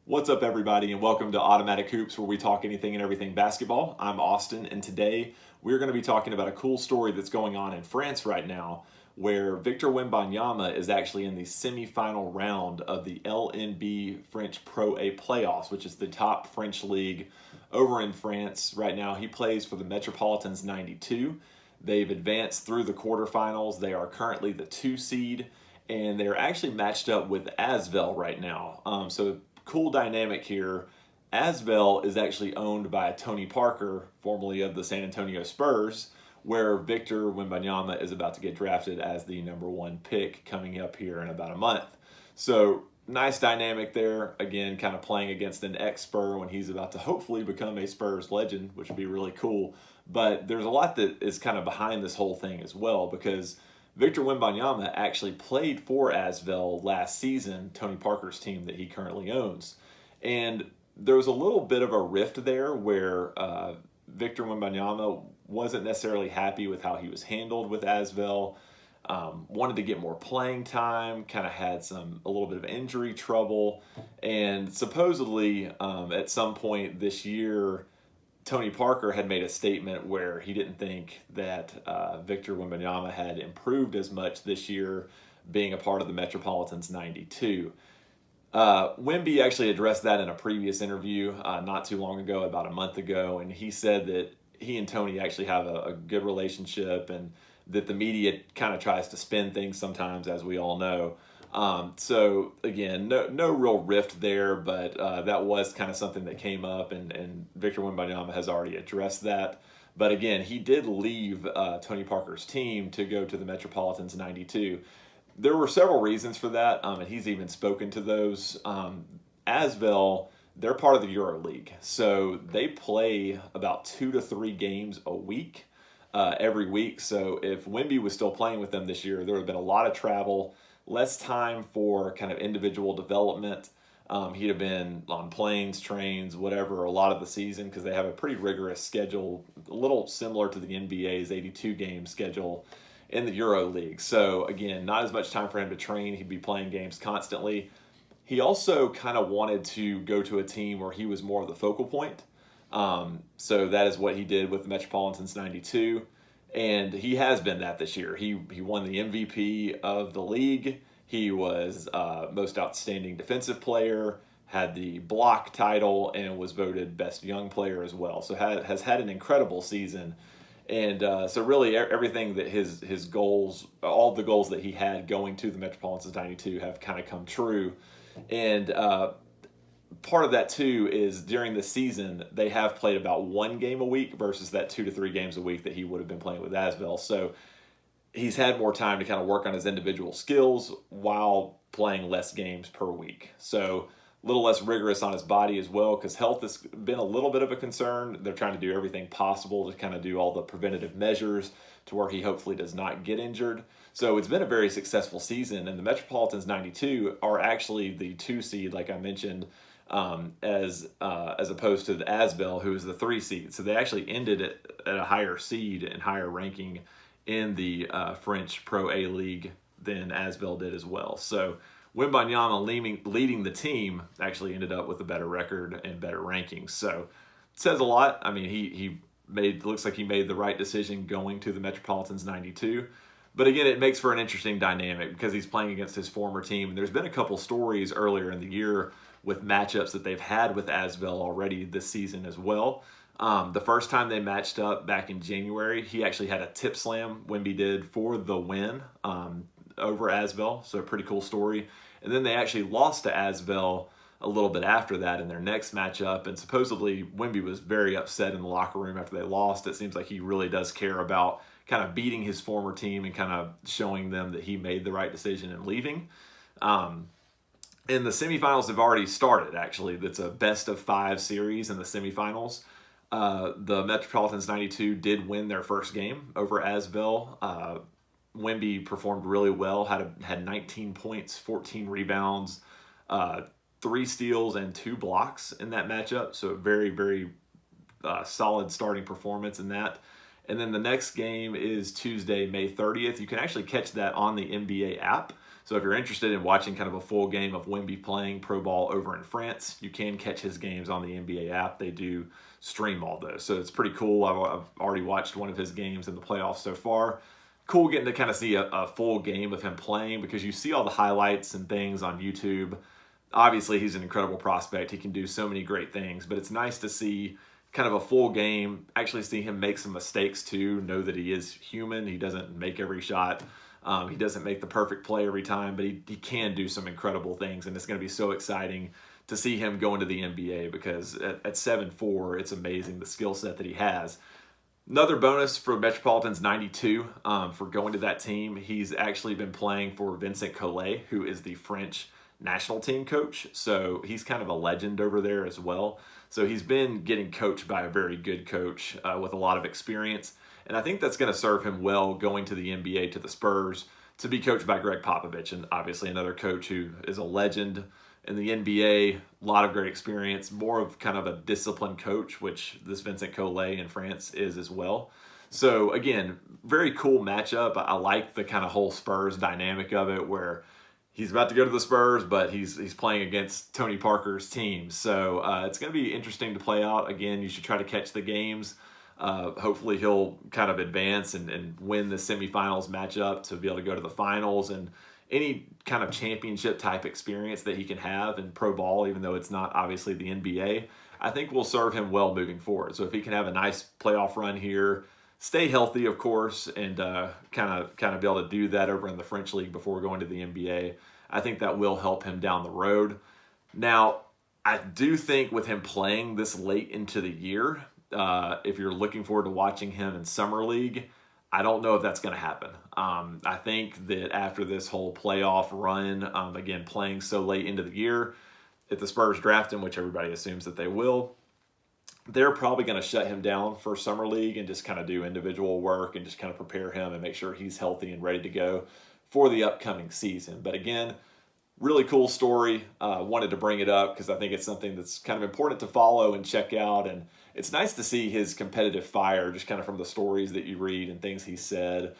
What's up, everybody, and welcome to Automatic Hoops, where we talk anything and everything basketball. I'm Austin, and today we're going to be talking about a cool story that's going on in France right now, where Victor Wembanyama is actually in the semifinal round of the LNB French Pro A playoffs, which is the top French league over in France right now. He plays for the Metropolitans 92. They've advanced through the quarterfinals. They are currently the 2 seed, and they're actually matched up with ASVEL right now. So cool dynamic here. ASVEL is actually owned by Tony Parker, formerly of the San Antonio Spurs, where Victor Wembanyama is about to get drafted as the #1 pick coming up here in about a month. So nice dynamic there. Again, kind of playing against an ex-Spur when he's about to hopefully become a Spurs legend, which would be really cool. But there's a lot that is kind of behind this whole thing as well, because Victor Wembanyama actually played for ASVEL last season, Tony Parker's team that he currently owns. And there was a little bit of a rift there where Victor Wembanyama wasn't necessarily happy with how he was handled with ASVEL, wanted to get more playing time, kind of had a little bit of injury trouble, and supposedly at some point this year, Tony Parker had made a statement where he didn't think that Victor Wembanyama had improved as much this year being a part of the Metropolitans 92. Wemby actually addressed that in a previous interview not too long ago, about a month ago, and he said that he and Tony actually have a good relationship, and that the media kind of tries to spin things sometimes, as we all know. So again, no real rift there, but that was kind of something that came up, and Victor Wembanyama has already addressed that. But again, he did leave Tony Parker's team to go to the Metropolitans 92. There were several reasons for that, and he's even spoken to those. ASVEL, they're part of the Euro League, so they play about 2 to 3 games a week, every week. So if Wemby was still playing with them this year, there would have been a lot of travel, less time for kind of individual development. He'd have been on planes, trains, whatever, a lot of the season, because they have a pretty rigorous schedule, a little similar to the NBA's 82-game schedule in the Euro League. So again, not as much time for him to train. He'd be playing games constantly. He also kind of wanted to go to a team where he was more of the focal point. So that is what he did with the Metropolitans 92. And he has been that this year. He won the MVP of the league. He was most outstanding defensive player, had the block title, and was voted best young player as well. So has had an incredible season. And so really everything that his goals, all the goals that he had going to the Metropolitans 92 have kind of come true. And part of that too is during the season they have played about 1 game a week versus that 2 to 3 games a week that he would have been playing with ASVEL. So he's had more time to kind of work on his individual skills while playing less games per week. So a little less rigorous on his body as well, because health has been a little bit of a concern. They're trying to do everything possible to kind of do all the preventative measures to where he hopefully does not get injured. So it's been a very successful season, and the Metropolitans 92 are actually the 2 seed, like I mentioned, as opposed to the ASVEL, who is the 3 seed. So they actually ended at a higher seed and higher ranking in the French Pro A League than ASVEL did as well. So Wembanyama leading the team actually ended up with a better record and better rankings. So it says a lot. I mean, he looks like he made the right decision going to the Metropolitans 92. But again, it makes for an interesting dynamic because he's playing against his former team. And there's been a couple stories earlier in the year with matchups that they've had with ASVEL already this season as well. The first time they matched up back in January, he actually had a tip slam, Wemby did, for the win over ASVEL. So a pretty cool story. And then they actually lost to ASVEL a little bit after that in their next matchup. And supposedly Wemby was very upset in the locker room after they lost. It seems like he really does care about kind of beating his former team and kind of showing them that he made the right decision in leaving. And the semifinals have already started, actually. That's a best-of-5 series in the semifinals. The Metropolitans 92 did win their first game over ASVEL. Wemby performed really well, had 19 points, 14 rebounds, 3 steals, and 2 blocks in that matchup. So a very, very solid starting performance in that. And then the next game is Tuesday, May 30th. You can actually catch that on the NBA app. So if you're interested in watching kind of a full game of Wemby playing pro ball over in France, you can catch his games on the NBA app. They do stream all those. So it's pretty cool. I've already watched one of his games in the playoffs so far. Cool getting to kind of see a full game of him playing, because you see all the highlights and things on YouTube. Obviously, he's an incredible prospect. He can do so many great things, but it's nice to see kind of a full game, actually see him make some mistakes too, know that he is human. He doesn't make every shot. He doesn't make the perfect play every time, but he can do some incredible things, and it's going to be so exciting to see him go into the NBA, because at 7'4", it's amazing the skill set that he has. Another bonus for Metropolitans 92 for going to that team. He's actually been playing for Vincent Collet, who is the French national team coach. So he's kind of a legend over there as well. So he's been getting coached by a very good coach with a lot of experience. And I think that's going to serve him well going to the NBA, to the Spurs, to be coached by Greg Popovich, and obviously another coach who is a legend in the NBA, a lot of great experience, more of kind of a disciplined coach, which this Vincent Collet in France is as well. So again, very cool matchup. I like the kind of whole Spurs dynamic of it, where he's about to go to the Spurs, but he's playing against Tony Parker's team. So it's going to be interesting to play out. Again, you should try to catch the games. Hopefully he'll kind of advance and win the semifinals matchup to be able to go to the finals, and any kind of championship type experience that he can have in pro ball, even though it's not obviously the NBA, I think will serve him well moving forward. So if he can have a nice playoff run here, stay healthy, of course, and kind of be able to do that over in the French league before going to the NBA, I think that will help him down the road. Now, I do think with him playing this late into the year, if you're looking forward to watching him in Summer League, I don't know if that's going to happen. I think that after this whole playoff run, again, playing so late into the year, if the Spurs draft him, which everybody assumes that they will, they're probably going to shut him down for Summer League and just kind of do individual work and just kind of prepare him and make sure he's healthy and ready to go for the upcoming season. But again, really cool story. Wanted to bring it up because I think it's something that's kind of important to follow and check out. And it's nice to see his competitive fire just kind of from the stories that you read and things he said.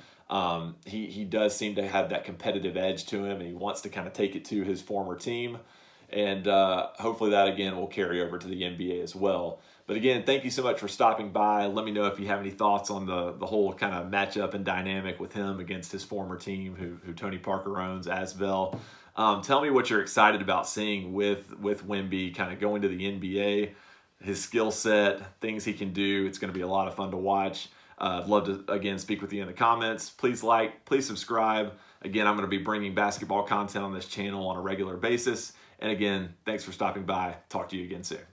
He does seem to have that competitive edge to him, and he wants to kind of take it to his former team. And hopefully that, again, will carry over to the NBA as well. But again, thank you so much for stopping by. Let me know if you have any thoughts on the whole kind of matchup and dynamic with him against his former team who Tony Parker owns, ASVEL. Tell me what you're excited about seeing with Wemby kind of going to the NBA, his skill set, things he can do. It's going to be a lot of fun to watch. I'd love to, again, speak with you in the comments. Please like, please subscribe. Again, I'm going to be bringing basketball content on this channel on a regular basis. And again, thanks for stopping by. Talk to you again soon.